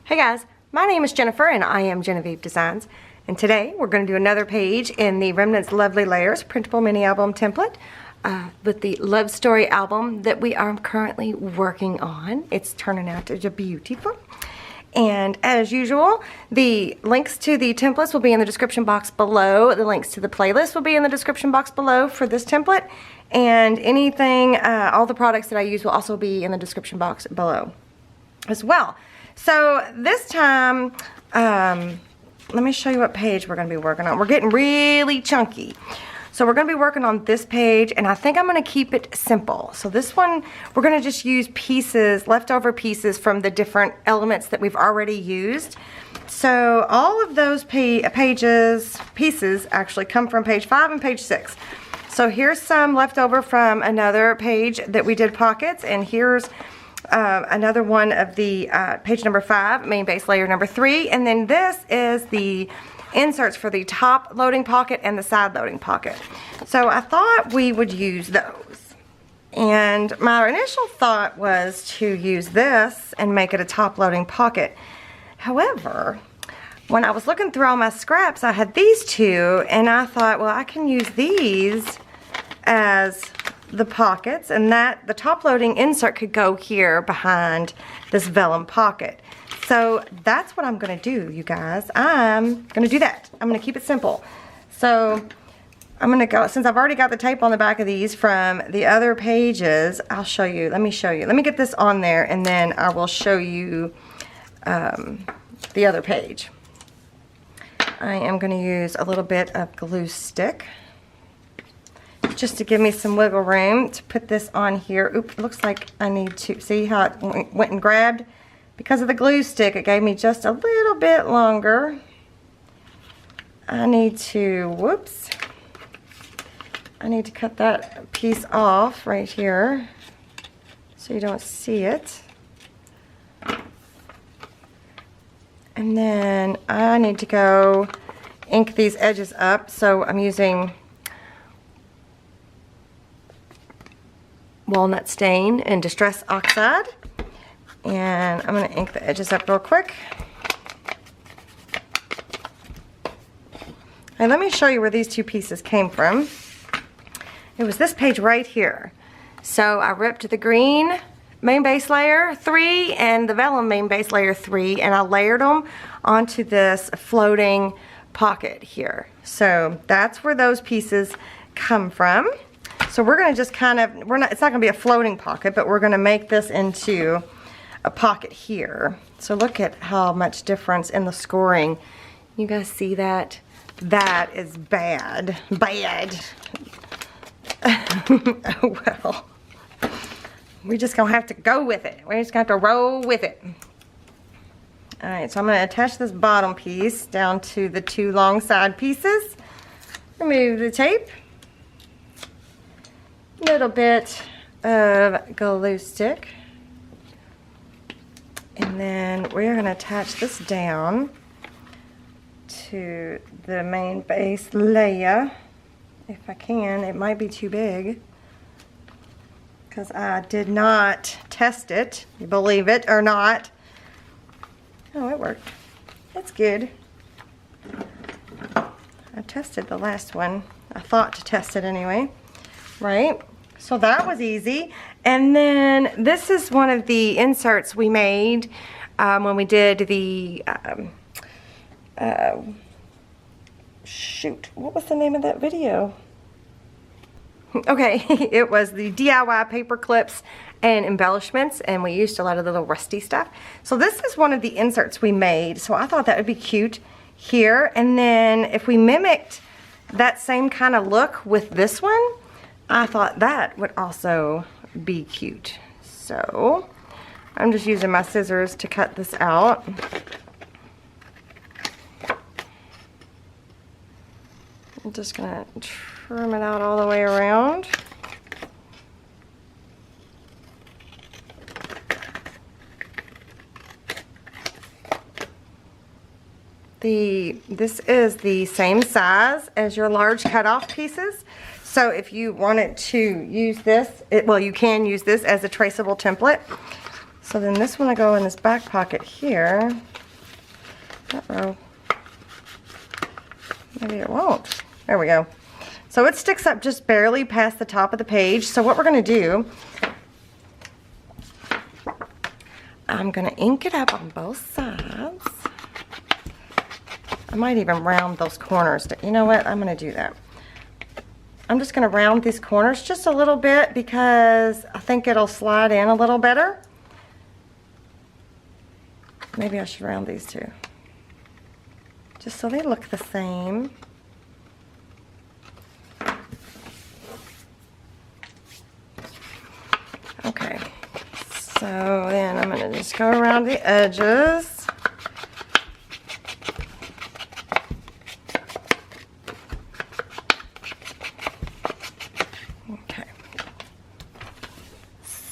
Hey guys, my name is Jennifer and I am Jenofeve Designs, and today we're going to do another page in the Remnants Lovely Layers printable mini album template with the love story album that we are currently working on. It's turning out to be beautiful. And as usual, the links to the templates will be in the description box below. The links to the playlist will be in the description box below for this template. And anything, all the products that I use will also be in the description box below as well. So this time, let me show you what page we're going to be working on. We're getting really chunky. So we're going to be working on this page, and I think I'm going to keep it simple. So this one, we're going to just use pieces, leftover pieces from the different elements that we've already used. So all of those pieces actually come from page 5 and page 6. So here's some leftover from another page that we did pockets, and here's another one of the page number 5, main base layer number 3, and then this is the inserts for the top loading pocket and the side loading pocket. So I thought we would use those, and my initial thought was to use this and make it a top loading pocket. However, when I was looking through all my scraps, I had these two, and I thought, well, I can use these as the pockets, and that the top loading insert could go here behind this vellum pocket. So that's what I'm going to do, you guys. I'm going to do that. I'm going to keep it simple. So I'm going to go, since I've already got the tape on the back of these from the other pages, I'll show you. Let me show you. Let me get this on there, and then I will show you the other page. I am going to use a little bit of glue stick just to give me some wiggle room to put this on here. Oops, looks like I need to, see how it went and grabbed? Because of the glue stick, it gave me just a little bit longer. I need to, whoops, I need to cut that piece off right here so you don't see it. And then I need to go ink these edges up, so I'm using walnut stain and distress oxide, and I'm going to ink the edges up real quick. And let me show you where these two pieces came from. It was this page right here. So I ripped the green main base layer 3 and the vellum main base layer 3, and I layered them onto this floating pocket here. So that's where those pieces come from. So we're going to just kind of, it's not going to be a floating pocket, but we're going to make this into a pocket here. So look at how much difference in the scoring. You guys see that? That is bad. Bad. Oh well. We're just going to have to go with it. We're just going to have to roll with it. Alright, so I'm going to attach this bottom piece down to the two long side pieces. Remove the tape. Little bit of glue stick, and then we're going to attach this down to the main base layer if I can. It might be too big because I did not test it, you believe it or not. Oh, it worked. That's good. I tested the last one. I thought to test it anyway. Right, so that was easy. And then this is one of the inserts we made when we did the shoot, what was the name of that video? Okay, it was the DIY paper clips and embellishments, and we used a lot of the little rusty stuff. So this is one of the inserts we made, so I thought that would be cute here. And then if we mimicked that same kind of look with this one, I thought that would also be cute. So I'm just using my scissors to cut this out. I'm just going to trim it out all the way around. This is the same size as your large cutoff pieces. So if you wanted to use this, well, you can use this as a traceable template. So then this one will go in this back pocket here. Uh-oh. Maybe it won't. There we go. So it sticks up just barely past the top of the page. So what we're going to do, I'm going to ink it up on both sides. I might even round those corners. You know what? I'm going to do that. I'm just going to round these corners just a little bit because I think it'll slide in a little better. Maybe I should round these too. Just so they look the same. Okay. So then I'm going to just go around the edges.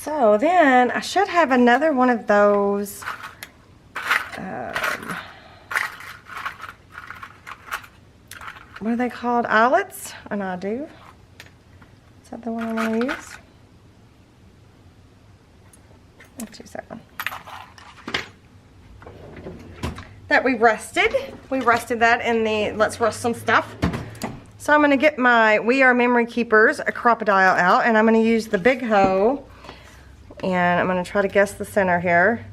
So then I should have another one of those what are they called? Eyelets? And I do. Is that the one I want to use? Let's use that one. That we rusted. We rusted that in the Let's Rust Some Stuff. So I'm going to get my We Are Memory Keepers a crocodile out, and I'm going to use the big hoe. And I'm going to try to guess the center here.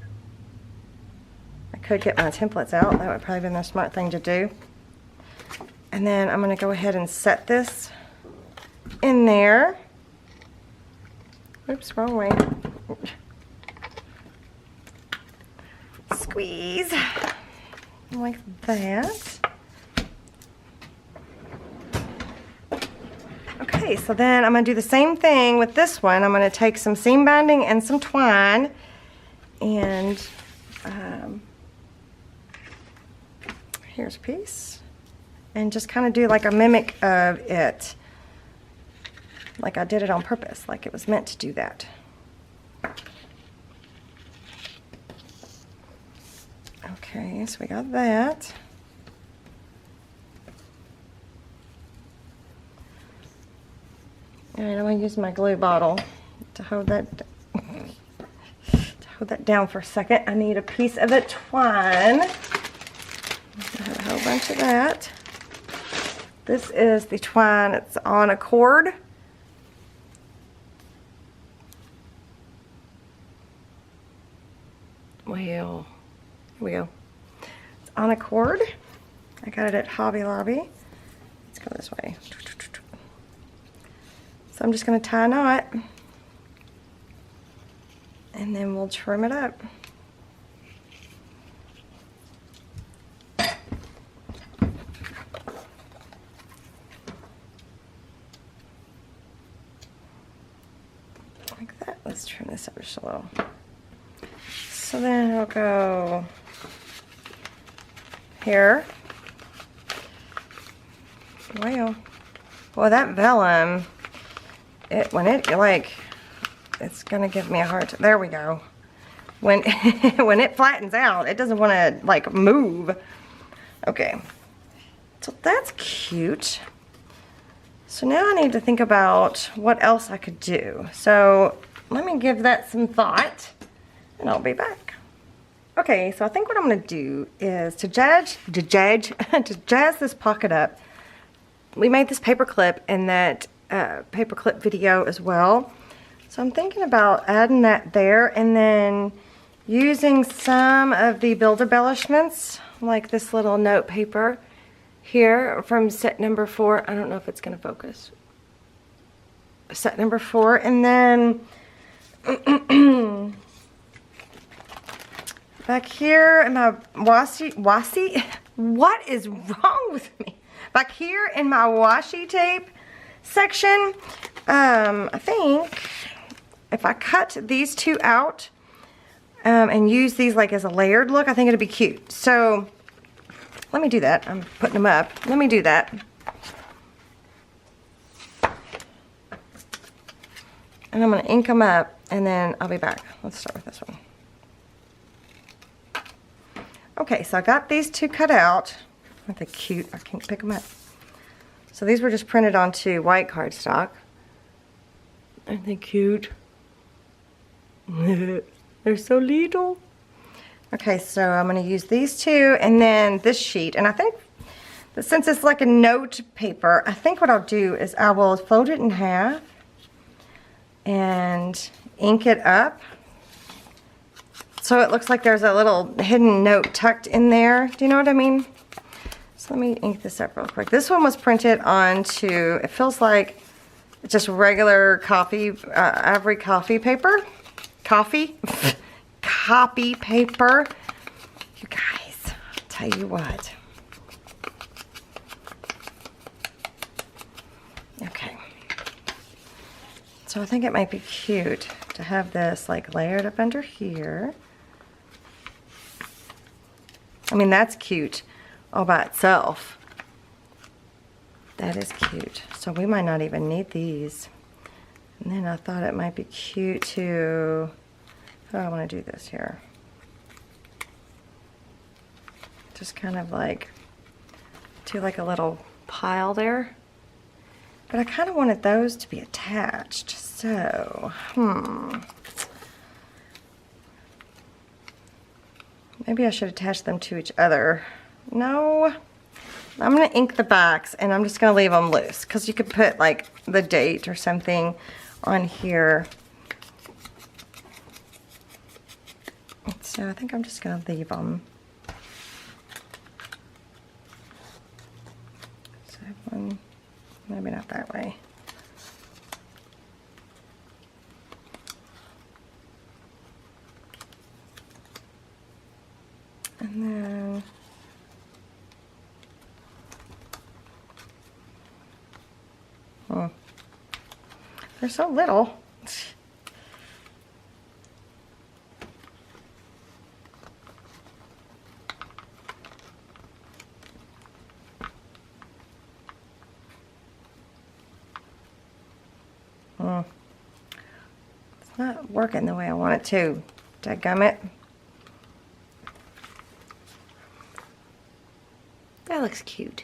I could get my templates out. That would probably be the smart thing to do. And then I'm going to go ahead and set this in there. Oops, wrong way. Squeeze. Like that. Okay, so then I'm going to do the same thing with this one. I'm going to take some seam binding and some twine and here's a piece and just kind of do like a mimic of it, like I did it on purpose, like it was meant to do that. Okay, so we got that. Alright, I'm going to use my glue bottle to hold that down for a second. I need a piece of the twine. I have a whole bunch of that. This is the twine. It's on a cord. Well, here we go. It's on a cord. I got it at Hobby Lobby. Let's go this way. So I'm just going to tie a knot and then we'll trim it up. Like that. Let's trim this up just a little. So then it'll go here. Wow. Well, that vellum, it's gonna give me a hard time. There we go. When when it flattens out, it doesn't want to like move. Okay, so that's cute. So now I need to think about what else I could do. So let me give that some thought, and I'll be back. Okay, so I think what I'm gonna do is to jazz this pocket up. We made this paper clip in that paper clip video as well. So I'm thinking about adding that there and then using some of the build embellishments like this little note paper here from set number 4. I don't know if it's going to focus. Set number 4, and then back here in my washi, what is wrong with me? Back here in my washi tape section, I think if I cut these two out and use these like as a layered look, I think it'd be cute. So let me do that. I'm putting them up. Let me do that. And I'm going to ink them up and then I'll be back. Let's start with this one. Okay, so I got these two cut out. Aren't they cute? I can't pick them up. So these were just printed onto white cardstock. Aren't they cute? They're so little. Okay, so I'm going to use these two and then this sheet. And I think that since it's like a note paper, I think what I'll do is I will fold it in half and ink it up so it looks like there's a little hidden note tucked in there. Do you know what I mean? So let me ink this up real quick. This one was printed onto, it feels like just regular coffee, ivory coffee paper. Coffee? Copy paper. You guys, I'll tell you what. Okay. So I think it might be cute to have this like layered up under here. I mean, that's cute all by itself. That is cute. So we might not even need these. And then I thought it might be cute to, how do I want to do this here? Just kind of like, do like a little pile there. But I kind of wanted those to be attached. So, maybe I should attach them to each other. No. I'm going to ink the backs and I'm just going to leave them loose because you could put like the date or something on here. So I think I'm just going to leave them. So one, maybe not that way. And then they're so little. It's not working the way I want it to. Dadgummit. That looks cute.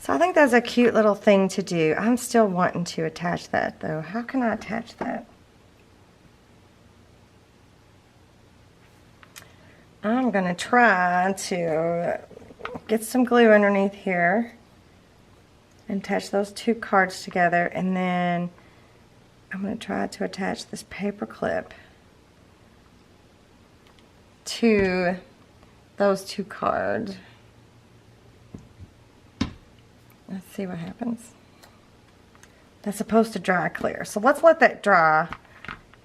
So I think that's a cute little thing to do. I'm still wanting to attach that though. How can I attach that? I'm going to try to get some glue underneath here and attach those two cards together, and then I'm going to try to attach this paper clip to those two cards. Let's see what happens. That's supposed to dry clear. So let's let that dry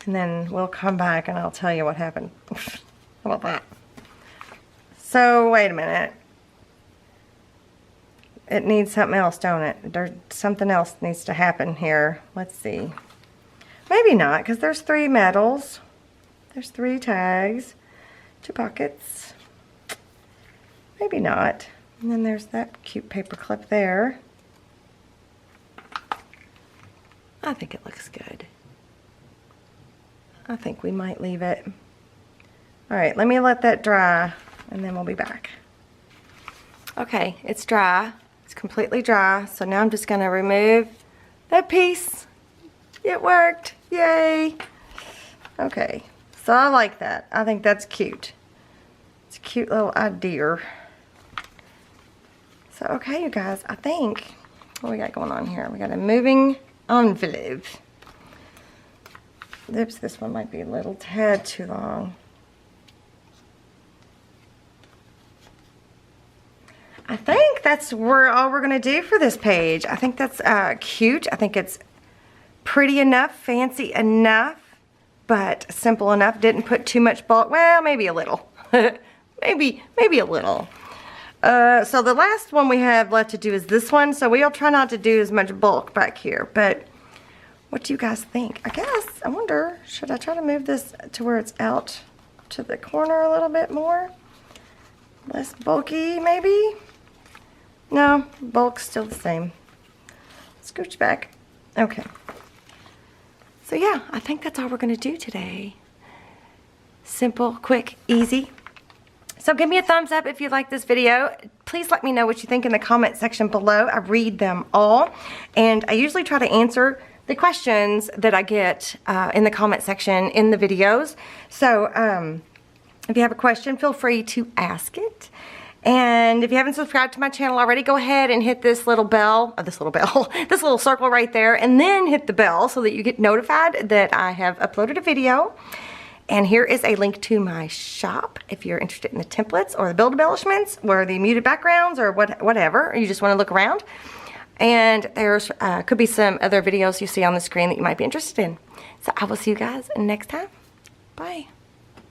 and then we'll come back and I'll tell you what happened. How about that? So wait a minute. It needs something else, don't it? There's something else needs to happen here. Let's see. Maybe not, because there's 3 medals. There's 3 tags, 2 pockets. Maybe not. And then there's that cute paper clip there. I think it looks good. I think we might leave it. All right, let me let that dry and then we'll be back. Okay, it's dry. It's completely dry. So now I'm just going to remove that piece. It worked. Yay. Okay, so I like that. I think that's cute. It's a cute little idea. So, okay, you guys, I think, what we got going on here? We got a moving envelope. Oops, this one might be a little tad too long. I think that's all we're going to do for this page. I think that's cute. I think it's pretty enough, fancy enough, but simple enough. Didn't put too much bulk. Well, maybe a little. maybe a little. So the last one we have left to do is this one. So we'll try not to do as much bulk back here. But what do you guys think? I wonder, should I try to move this to where it's out to the corner a little bit more? Less bulky, maybe? No, bulk's still the same. Scooch back. Okay. So yeah, I think that's all we're going to do today. Simple, quick, easy. So give me a thumbs up if you like this video. Please let me know what you think in the comment section below. I read them all. And I usually try to answer the questions that I get in the comment section in the videos. So If you have a question, feel free to ask it. And if you haven't subscribed to my channel already, go ahead and hit this little bell, this little circle right there, and then hit the bell so that you get notified that I have uploaded a video. And here is a link to my shop if you're interested in the templates or the build embellishments or the muted backgrounds or whatever, or you just want to look around. And there's could be some other videos you see on the screen that you might be interested in. So I will see you guys next time. Bye.